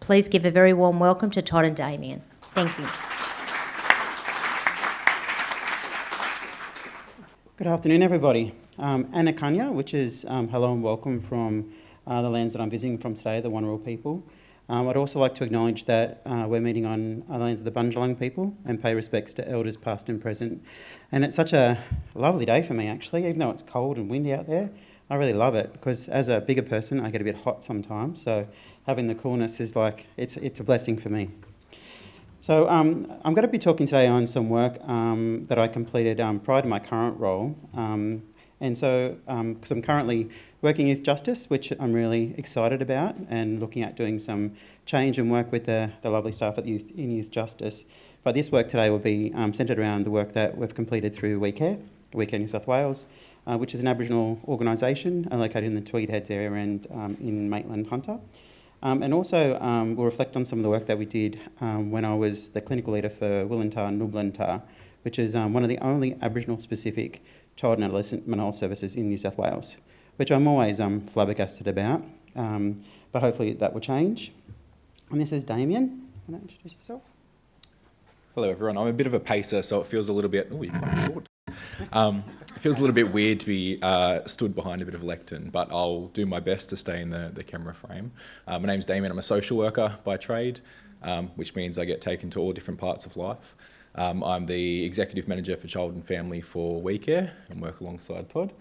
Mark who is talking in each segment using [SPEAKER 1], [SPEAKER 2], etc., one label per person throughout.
[SPEAKER 1] Please give a very warm welcome to Todd and Damian. Thank you.
[SPEAKER 2] Good afternoon, everybody. Anna Kanya, which is hello and welcome from the lands that I'm visiting from today, the Wanneroo people. I'd also like to acknowledge that we're meeting on the lands of the Bundjalung people and pay respects to elders past and present. And it's such a lovely day for me, actually, even though it's cold and windy out there. I really love it because as a bigger person, I get a bit hot sometimes. So having the coolness is like, it's a blessing for me. So I'm going to be talking today on some work that I completed prior to my current role. Because I'm currently working youth justice, which I'm really excited about, and looking at doing some change and work with the lovely staff in youth justice. But this work today will be centred around the work that we've completed through WeCare New South Wales, which is an Aboriginal organisation located in the Tweed Heads area and in Maitland Hunter. And also we'll reflect on some of the work that we did when I was the clinical leader for Willentar Nublantar, which is one of the only Aboriginal specific child and adolescent mental health services in New South Wales, which I'm always flabbergasted about, but hopefully that will change. And this is Damian. Can you introduce yourself?
[SPEAKER 3] Hello everyone, I'm a bit of a pacer, so it feels a little bit, short. It feels a little bit weird to be stood behind a bit of a lectern, but I'll do my best to stay in the camera frame. My name's Damian, I'm a social worker by trade, which means I get taken to all different parts of life. I'm the Executive Manager for Child and Family for WeCare and work alongside Todd.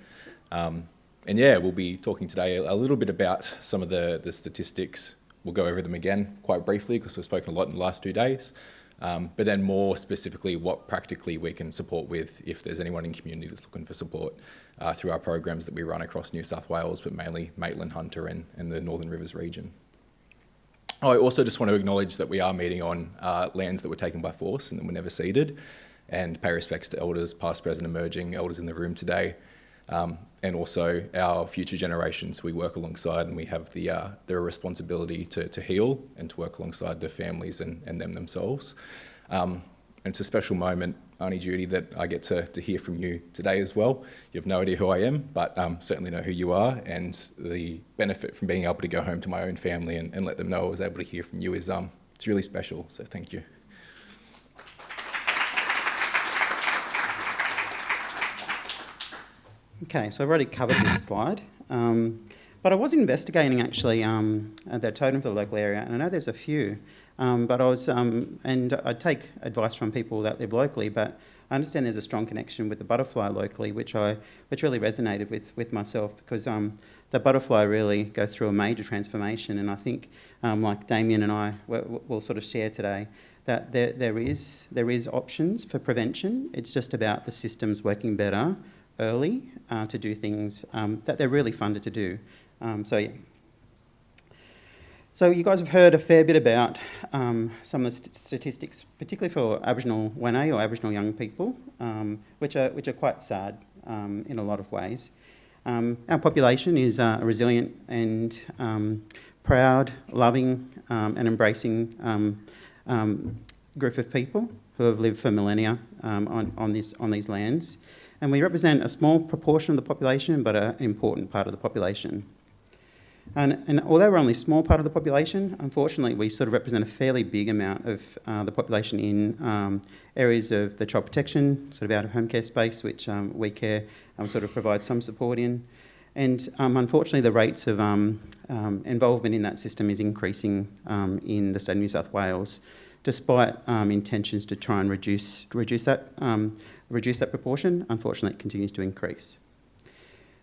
[SPEAKER 3] And yeah, we'll be talking today a little bit about some of the statistics. We'll go over them again quite briefly because we've spoken a lot in the last 2 days. But then more specifically what practically we can support with if there's anyone in community that's looking for support through our programs that we run across New South Wales, but mainly Maitland Hunter and the Northern Rivers region. I also just want to acknowledge that we are meeting on lands that were taken by force and that were never ceded, and pay respects to elders past, present, emerging, elders in the room today, and also our future generations we work alongside, and we have the responsibility to heal and to work alongside the families and them themselves. And it's a special moment, Auntie Judy, that I get to hear from you today as well. You have no idea who I am, but certainly know who you are, and the benefit from being able to go home to my own family and let them know I was able to hear from you is it's really special, so thank you.
[SPEAKER 2] Okay, so I've already covered this slide, but I was investigating actually the totem for the local area, and I know there's a few, but I was, and I take advice from people that live locally, but I understand there's a strong connection with the butterfly locally, which really resonated with myself, because the butterfly really goes through a major transformation, and I think, like Damian and I will sort of share today, that there is options for prevention. It's just about the systems working better early to do things that they're really funded to do. Yeah. So you guys have heard a fair bit about some of the statistics, particularly for Aboriginal Wene or Aboriginal young people, which are quite sad in a lot of ways. Our population is a resilient and proud, loving and embracing group of people who have lived for millennia on these lands. And we represent a small proportion of the population, but an important part of the population. And although we're only a small part of the population, unfortunately we sort of represent a fairly big amount of the population in areas of the child protection, sort of out of home care space, which WeCare sort of provides some support in. And unfortunately the rates of involvement in that system is increasing in the state of New South Wales, despite intentions to try and reduce that proportion. Unfortunately, it continues to increase.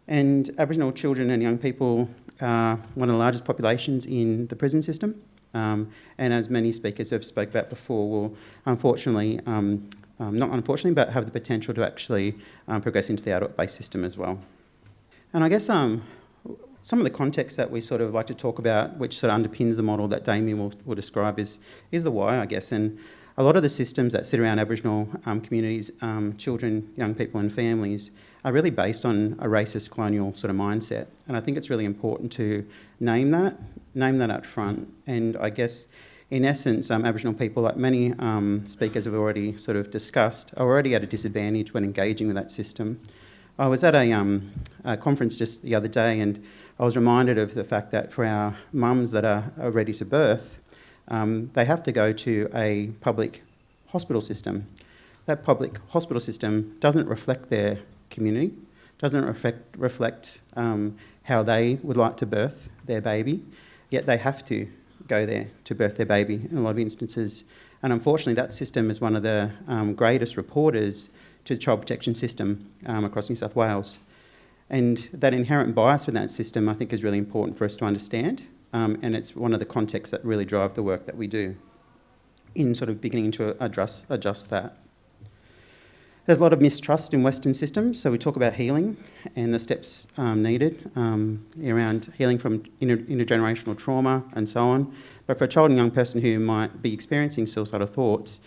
[SPEAKER 2] And Aboriginal children and young people are one of the largest populations in the prison system, and as many speakers have spoke about before, will unfortunately, not unfortunately, but have the potential to actually progress into the adult-based system as well. And I guess some of the context that we sort of like to talk about, which sort of underpins the model that Damian will describe, is the why, I guess. And a lot of the systems that sit around Aboriginal communities, children, young people and families, are really based on a racist colonial sort of mindset. And I think it's really important to name that up front. And I guess, in essence, Aboriginal people, like many speakers have already sort of discussed, are already at a disadvantage when engaging with that system. I was at a conference just the other day, and I was reminded of the fact that for our mums that are ready to birth, they have to go to a public hospital system. That public hospital system doesn't reflect their community, doesn't reflect how they would like to birth their baby, yet they have to go there to birth their baby in a lot of instances. And unfortunately, that system is one of the greatest reporters to the child protection system across New South Wales. And that inherent bias in that system, I think, is really important for us to understand. And it's one of the contexts that really drive the work that we do in sort of beginning to adjust that. There's a lot of mistrust in Western systems, so we talk about healing and the steps needed around healing from intergenerational trauma and so on. But for a child and young person who might be experiencing suicidal thoughts,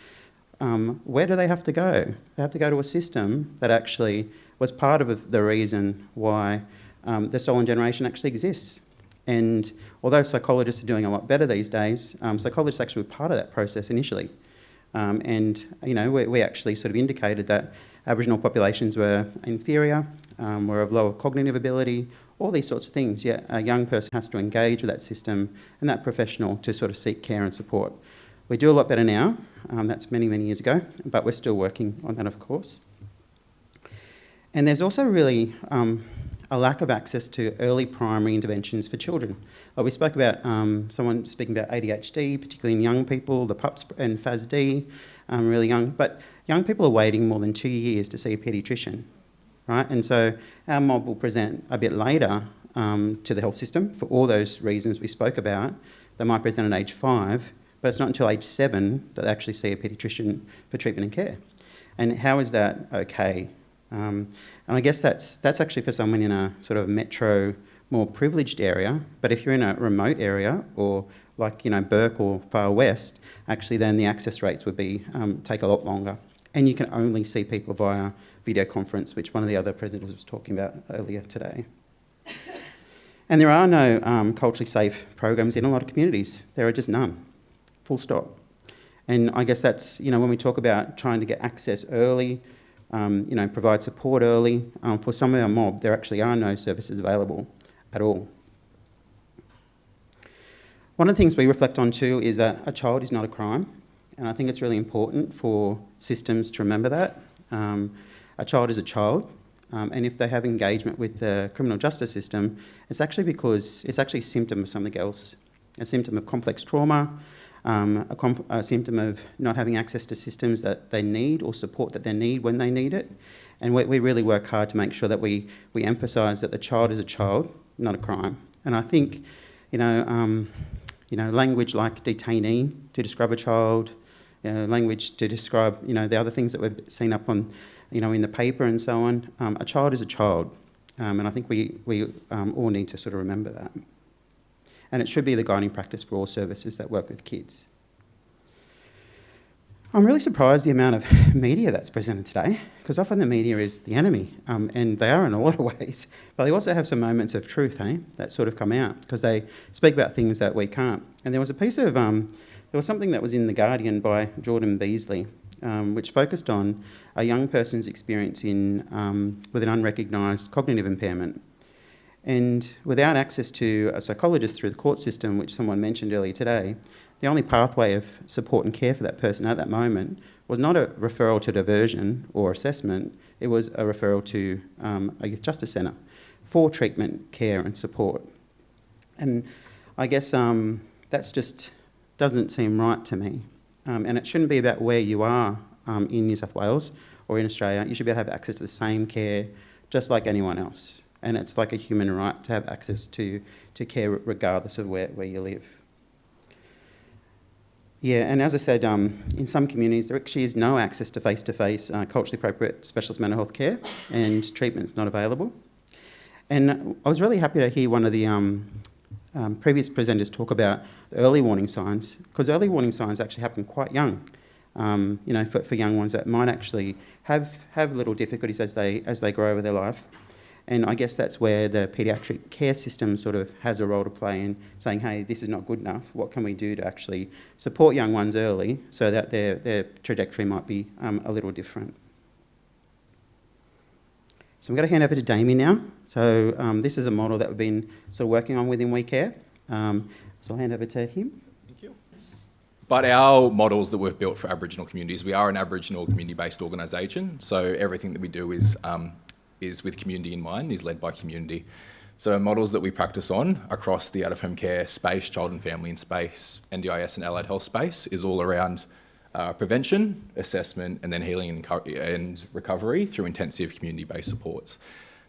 [SPEAKER 2] where do they have to go? They have to go to a system that actually was part of the reason why the stolen generation actually exists. And although psychologists are doing a lot better these days, psychologists actually were part of that process initially. And, you know, we actually sort of indicated that Aboriginal populations were inferior, were of lower cognitive ability, all these sorts of things. Yet a young person has to engage with that system and that professional to sort of seek care and support. We do a lot better now. That's many, many years ago, but we're still working on that, of course. And there's also really a lack of access to early primary interventions for children. We spoke about someone speaking about ADHD, particularly in young people, the PUPs and FASD, really young. But young people are waiting more than 2 years to see a paediatrician, right? And so our mob will present a bit later to the health system for all those reasons we spoke about. They might present at age 5, but it's not until age 7 that they actually see a paediatrician for treatment and care. And how is that okay? And I guess that's actually for someone in a sort of metro, more privileged area. But if you're in a remote area or like, you know, Burke or Far West, actually then the access rates would be take a lot longer. And you can only see people via video conference, which one of the other presenters was talking about earlier today. And there are no culturally safe programs in a lot of communities. There are just none, full stop. And I guess that's, you know, when we talk about trying to get access early, you know, provide support early. For some of our mob, there actually are no services available at all. One of the things we reflect on too is that a child is not a crime, and I think it's really important for systems to remember that. A child is a child, and if they have engagement with the criminal justice system, it's actually because it's actually a symptom of something else, a symptom of complex trauma, a symptom of not having access to systems that they need or support that they need when they need it. And we really work hard to make sure that we emphasise that the child is a child, not a crime. And I think, you know, language like detainee to describe a child, language to describe, you know, the other things that we've seen up on, you know, in the paper and so on. A child is a child, and I think we all need to sort of remember that. And it should be the guiding practice for all services that work with kids. I'm really surprised the amount of media that's presented today, because often the media is the enemy, and they are in a lot of ways, but they also have some moments of truth, that sort of come out, because they speak about things that we can't. And there was a piece of, there was something that was in The Guardian by Jordan Beasley, which focused on a young person's experience with an unrecognised cognitive impairment. And without access to a psychologist through the court system, which someone mentioned earlier today, the only pathway of support and care for that person at that moment was not a referral to diversion or assessment, it was a referral to a youth justice centre for treatment, care and support. And I guess that's just doesn't seem right to me. And it shouldn't be about where you are in New South Wales or in Australia. You should be able to have access to the same care just like anyone else. And it's like a human right to have access to care regardless of where you live. Yeah, and as I said, in some communities there actually is no access to face-to-face culturally appropriate specialist mental health care, and treatment's not available. And I was really happy to hear one of the previous presenters talk about the early warning signs, because early warning signs actually happen quite young. You know, for young ones that might actually have little difficulties as they grow over their life. And I guess that's where the paediatric care system sort of has a role to play in saying, hey, this is not good enough. What can we do to actually support young ones early so that their trajectory might be a little different? So I'm going to hand over to Damian now. So this is a model that we've been sort of working on within We Care. So I'll hand over to him.
[SPEAKER 3] Thank you. But our models that we've built for Aboriginal communities, we are an Aboriginal community-based organisation, so everything that we do is with community in mind, is led by community. So our models that we practice on across the out-of-home care space, child and family in space, NDIS and allied health space is all around prevention, assessment, and then healing and recovery through intensive community-based supports.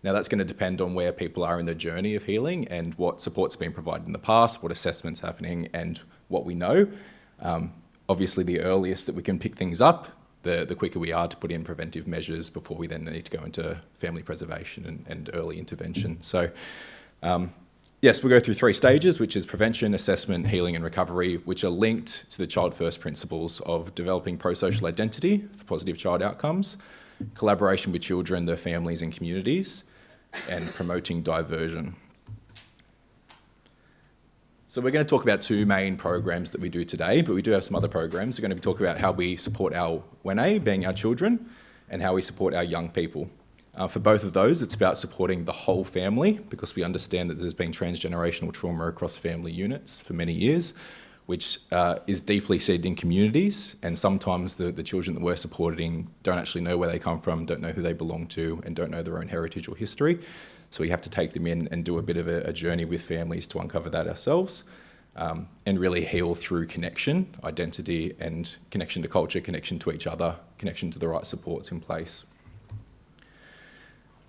[SPEAKER 3] Now that's going to depend on where people are in the journey of healing and what support's been provided in the past, what assessment's happening, and what we know. Obviously, the earliest that we can pick things up, the quicker we are to put in preventive measures before we then need to go into family preservation and early intervention. So, yes, we'll go through 3 stages, which is prevention, assessment, healing and recovery, which are linked to the child first principles of developing pro-social identity for positive child outcomes, collaboration with children, their families and communities, and promoting diversion. So we're going to talk about 2 main programs that we do today, but we do have some other programs. We're going to be talking about how we support our wene, being our children, and how we support our young people. For both of those, it's about supporting the whole family, because we understand that there's been transgenerational trauma across family units for many years, which is deeply seated in communities, and sometimes the children that we're supporting don't actually know where they come from, don't know who they belong to, and don't know their own heritage or history. So we have to take them in and do a bit of a journey with families to uncover that ourselves, and really heal through connection, identity, and connection to culture, connection to each other, connection to the right supports in place.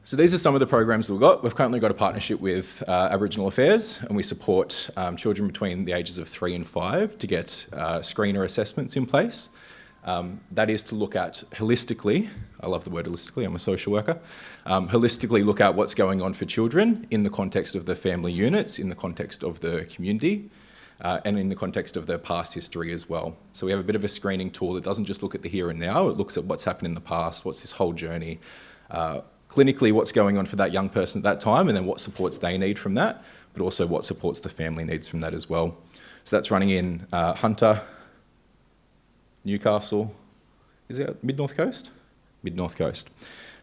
[SPEAKER 3] So these are some of the programs that we've got. We've currently got a partnership with Aboriginal Affairs, and we support children between the ages of 3 and 5 to get screener assessments in place. That is to look at holistically, I love the word holistically, I'm a social worker, holistically look at what's going on for children in the context of the family units, in the context of the community, and in the context of their past history as well. So we have a bit of a screening tool that doesn't just look at the here and now, it looks at what's happened in the past, what's this whole journey, clinically what's going on for that young person at that time, and then what supports they need from that, but also what supports the family needs from that as well. So that's running in Hunter, Newcastle, is it Mid-North Coast? Mid-North Coast.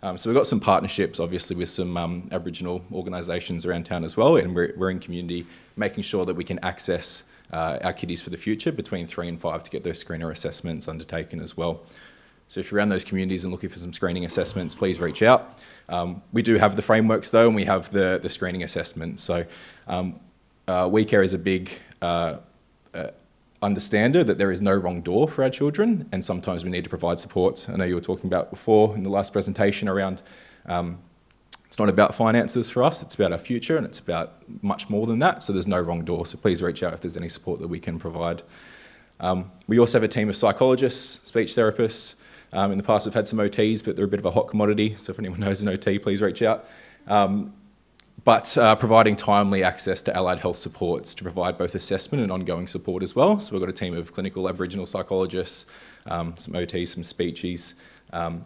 [SPEAKER 3] So we've got some partnerships, obviously, with some Aboriginal organisations around town as well, and we're in community making sure that we can access our kiddies for the future between 3 and 5 to get those screener assessments undertaken as well. So if you're around those communities and looking for some screening assessments, please reach out. We do have the frameworks though, and we have the screening assessments. So We Care is a big understander that there is no wrong door for our children, and sometimes we need to provide support. I know you were talking about before in the last presentation around it's not about finances for us, it's about our future, and it's about much more than that, so there's no wrong door. So please reach out if there's any support that we can provide. We also have a team of psychologists, speech therapists. In the past we've had some OTs, but they're a bit of a hot commodity, so if anyone knows an OT, please reach out. But providing timely access to allied health supports to provide both assessment and ongoing support as well. So we've got a team of clinical Aboriginal psychologists, some OTs, some speechies,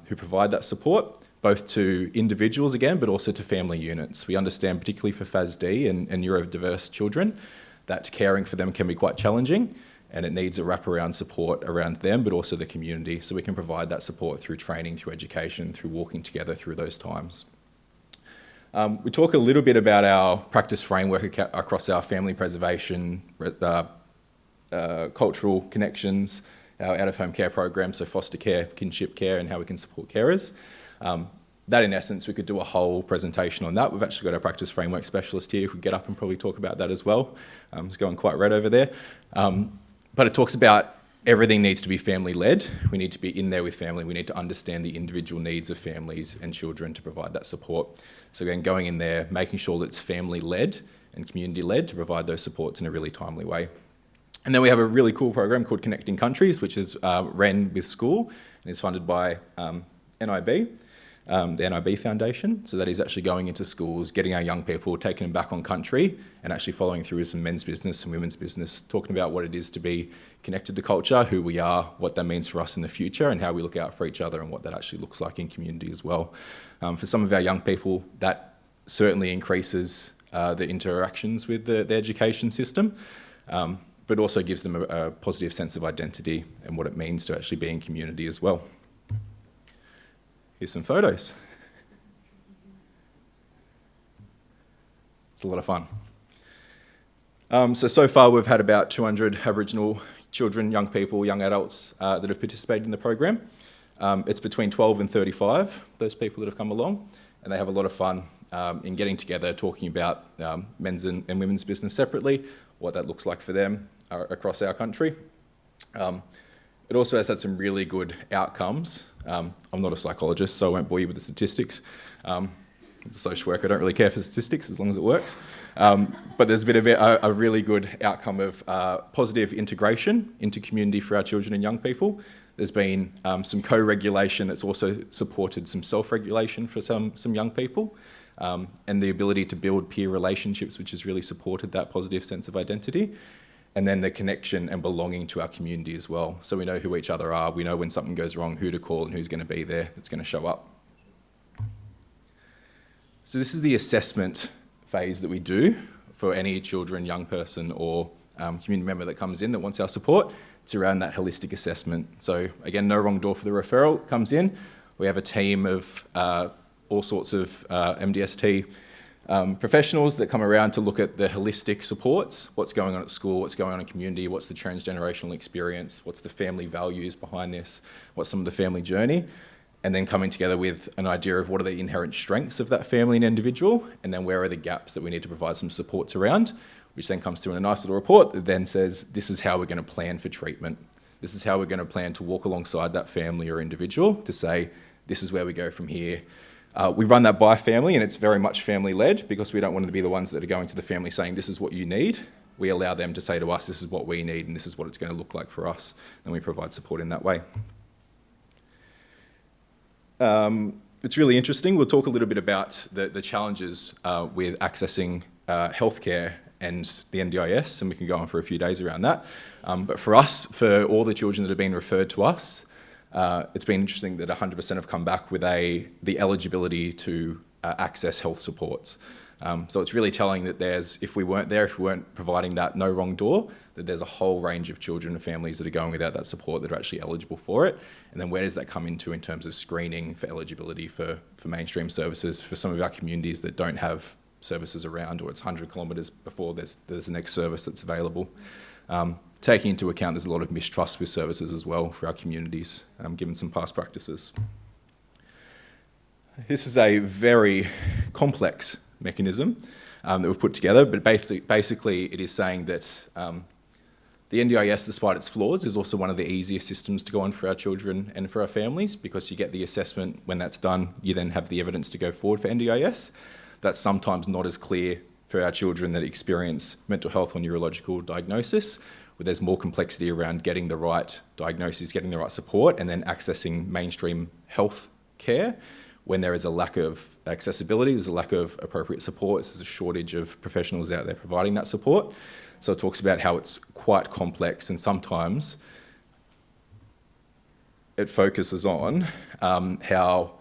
[SPEAKER 3] who provide that support, both to individuals again, but also to family units. We understand, particularly for FASD and neurodiverse children, that caring for them can be quite challenging, and it needs a wraparound support around them, but also the community. So we can provide that support through training, through education, through walking together through those times. We talk a little bit about our practice framework across our family preservation, cultural connections, our out-of-home care program, so foster care, kinship care, and how we can support carers. That in essence, we could do a whole presentation on that. We've actually got our practice framework specialist here who could get up and probably talk about that as well. It's going quite red over there. But it talks about everything needs to be family-led. We need to be in there with family. We need to understand the individual needs of families and children to provide that support. So again, going in there, making sure that it's family-led and community-led to provide those supports in a really timely way. And then we have a really cool program called Connecting Countries, which is run with school and is funded by NIB, the NIB Foundation. So that is actually going into schools, getting our young people, taking them back on country, and actually following through with some men's business, some women's business, talking about what it is to be connected to culture, who we are, what that means for us in the future, and how we look out for each other, and what that actually looks like in community as well. For some of our young people, that certainly increases the interactions with the education system, but also gives them a positive sense of identity and what it means to actually be in community as well. Here's some photos. It's a lot of fun. So far we've had about 200 Aboriginal children, young people, young adults that have participated in the program. It's between 12 and 35, those people that have come along, and they have a lot of fun in getting together, talking about men's and women's business separately, what that looks like for them across our country. It also has had some really good outcomes. I'm not a psychologist, so I won't bore you with the statistics. As a social worker, I don't really care for statistics as long as it works. But there's been a really good outcome of positive integration into community for our children and young people. There's been some co-regulation that's also supported some self-regulation for some young people, and the ability to build peer relationships, which has really supported that positive sense of identity. And then the connection and belonging to our community as well. So we know who each other are, we know when something goes wrong, who to call and who's going to be there that's going to show up. So this is the assessment phase that we do for any children, young person or community member that comes in that wants our support. It's around that holistic assessment. So again, no wrong door for the referral. It comes in. We have a team of all sorts of MDST professionals that come around to look at the holistic supports, what's going on at school, what's going on in community, what's the transgenerational experience, what's the family values behind this, what's some of the family journey, and then coming together with an idea of what are the inherent strengths of that family and individual, and then where are the gaps that we need to provide some supports around, which then comes through in a nice little report that then says, this is how we're going to plan for treatment. This is how we're going to plan to walk alongside that family or individual to say, this is where we go from here. We run that by family, and it's very much family-led because we don't want to be the ones that are going to the family saying, this is what you need. We allow them to say to us, this is what we need and this is what it's going to look like for us. And we provide support in that way. It's really interesting. We'll talk a little bit about the challenges with accessing healthcare and the NDIS, and we can go on for a few days around that. But for us, for all the children that have been referred to us, it's been interesting that 100% have come back with the eligibility to access health supports. So it's really telling that if we weren't providing that no wrong door, that there's a whole range of children and families that are going without that support that are actually eligible for it. And then where does that come into in terms of screening for eligibility for mainstream services for some of our communities that don't have services around, or it's 100 kilometres before there's the next service that's available. Taking into account there's a lot of mistrust with services as well for our communities, given some past practices. This is a very complex mechanism that we've put together, but basically it is saying that the NDIS, despite its flaws, is also one of the easiest systems to go on for our children and for our families, because you get the assessment. When that's done, you then have the evidence to go forward for NDIS. That's sometimes not as clear for our children that experience mental health or neurological diagnosis, where there's more complexity around getting the right diagnosis, getting the right support, and then accessing mainstream health care when there is a lack of accessibility, there's a lack of appropriate support, there's a shortage of professionals out there providing that support. So it talks about how it's quite complex, and sometimes it focuses on how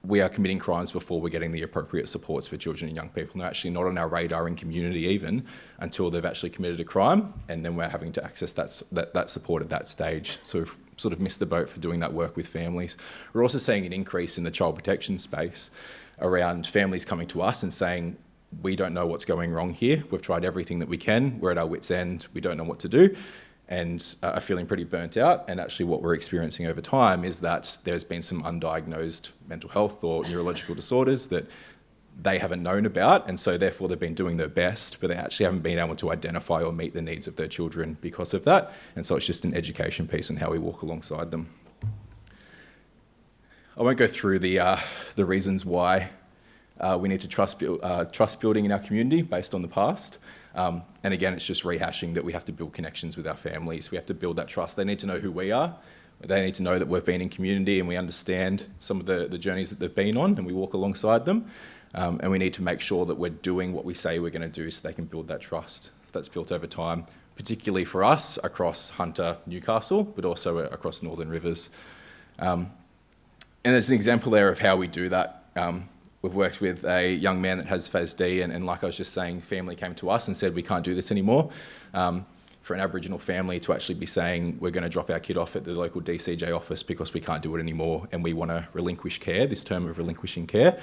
[SPEAKER 3] we are committing crimes before we're getting the appropriate supports for children and young people. And they're actually not on our radar in community even until they've actually committed a crime, and then we're having to access that support at that stage. So we've sort of missed the boat for doing that work with families. We're also seeing an increase in the child protection space around families coming to us and saying, we don't know what's going wrong here. We've tried everything that we can. We're at our wits' end. We don't know what to do, and are feeling pretty burnt out. And actually what we're experiencing over time is that there's been some undiagnosed mental health or neurological disorders that they haven't known about, and so therefore they've been doing their best, but they actually haven't been able to identify or meet the needs of their children because of that. And so it's just an education piece in how we walk alongside them. I won't go through the reasons why we need to trust building in our community based on the past. And again, it's just rehashing that we have to build connections with our families. We have to build that trust. They need to know who we are. They need to know that we've been in community and we understand some of the journeys that they've been on, and we walk alongside them. And we need to make sure that we're doing what we say we're going to do so they can build that trust that's built over time, particularly for us across Hunter, Newcastle, but also across Northern Rivers. And there's an example there of how we do that. We've worked with a young man that has FASD, and like I was just saying, family came to us and said, we can't do this anymore. for an Aboriginal family to actually be saying, we're going to drop our kid off at the local DCJ office because we can't do it anymore and we want to relinquish care, this term of relinquishing care.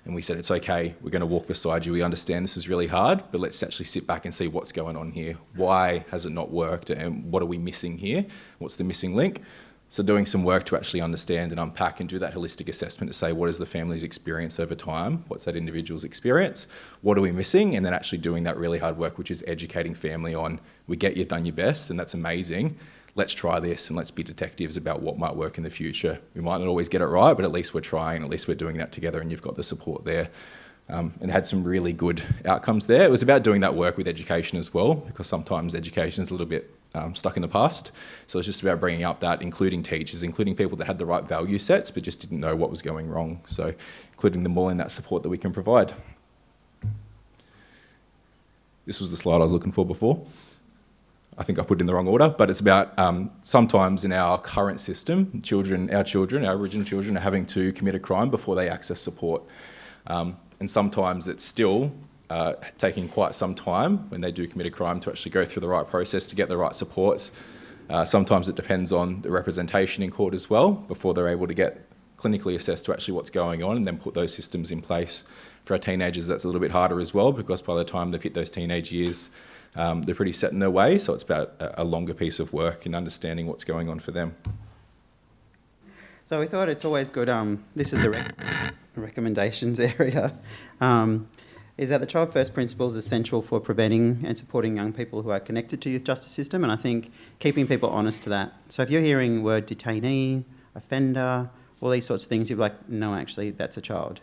[SPEAKER 3] And we said, it's okay, we're going to walk beside you. We understand this is really hard, but let's actually sit back and see what's going on here. Why has it not worked? And what are we missing here? What's the missing link? So doing some work to actually understand and unpack and do that holistic assessment to say, what is the family's experience over time? What's that individual's experience? What are we missing? And then actually doing that really hard work, which is educating family on, we get you've done your best and that's amazing. Let's try this and let's be detectives about what might work in the future. We might not always get it right, but at least we're trying, at least we're doing that together and you've got the support there. And had some really good outcomes there. It was about doing that work with education as well, because sometimes education is a little bit stuck in the past. So it's just about bringing up that, including teachers, including people that had the right value sets, but just didn't know what was going wrong. So including them all in that support that we can provide. This was the slide I was looking for before. I think I put it in the wrong order, but it's about sometimes in our current system, our Aboriginal children are having to commit a crime before they access support. And sometimes it's still taking quite some time when they do commit a crime to actually go through the right process to get the right supports. Sometimes it depends on the representation in court as well before they're able to get clinically assessed to actually what's going on and then put those systems in place. For our teenagers, that's a little bit harder as well because by the time they've hit those teenage years, they're pretty set in their way. So it's about a longer piece of work in understanding what's going on for them.
[SPEAKER 2] So we thought it's always good, this is the recommendations area, is that the Child First principle is essential for preventing and supporting young people who are connected to the youth justice system, and I think keeping people honest to that. So if you're hearing word detainee, offender, all these sorts of things, you're like, no, actually, that's a child.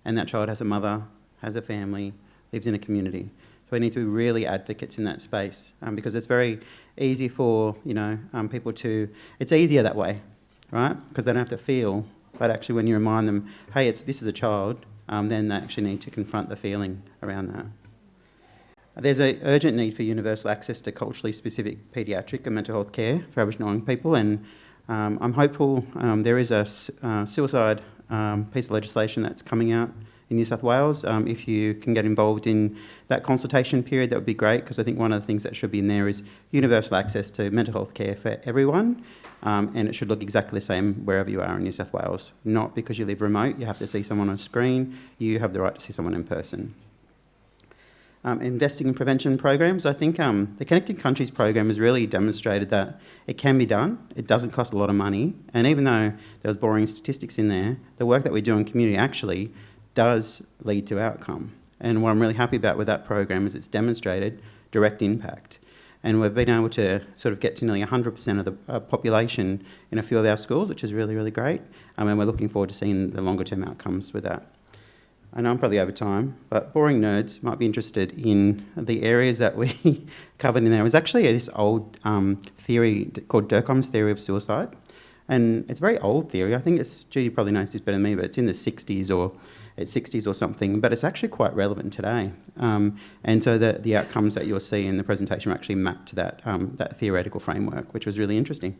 [SPEAKER 2] And that child has a mother, has a family, lives in a community. So we need to be really advocates in that space because it's very easy for, people to, it's easier that way, right? Because they don't have to feel, but actually when you remind them, hey, this is a child, then they actually need to confront the feeling around that. There's an urgent need for universal access to culturally specific paediatric and mental health care for Aboriginal young people, and I'm hopeful there is a suicide piece of legislation that's coming out in New South Wales. If you can get involved in that consultation period, that would be great, because I think one of the things that should be in there is universal access to mental health care for everyone, and it should look exactly the same wherever you are in New South Wales. Not because you live remote, you have to see someone on a screen, you have the right to see someone in person. Investing in prevention programs, I think the Connected Countries program has really demonstrated that it can be done, it doesn't cost a lot of money, and even though there was boring statistics in there, the work that we do in community actually does lead to outcome. And what I'm really happy about with that program is it's demonstrated direct impact. And we've been able to sort of get to nearly 100% of the population in a few of our schools, which is really, really great. And we're looking forward to seeing the longer term outcomes with that. I know I'm probably over time, but boring nerds might be interested in the areas that we covered in there. It was actually this old theory called Durkheim's theory of suicide. And it's a very old theory. I think Judy probably knows this better than me, but it's in the 60s or something, but it's actually quite relevant today. And so the outcomes that you'll see in the presentation are actually mapped to that theoretical framework, which was really interesting.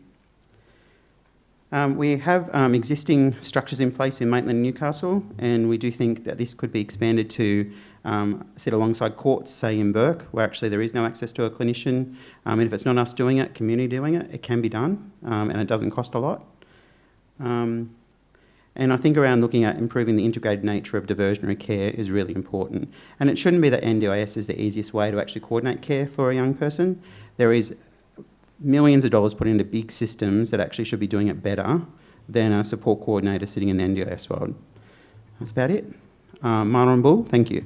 [SPEAKER 2] We have existing structures in place in Maitland and Newcastle, and we do think that this could be expanded to sit alongside courts, say in Burke, where actually there is no access to a clinician. And if it's not us doing it, community doing it, it can be done, and it doesn't cost a lot. And I think around looking at improving the integrated nature of diversionary care is really important. And it shouldn't be that NDIS is the easiest way to actually coordinate care for a young person. There is millions of dollars put into big systems that actually should be doing it better than a support coordinator sitting in the NDIS world. That's about it. Mara and Bull, thank you.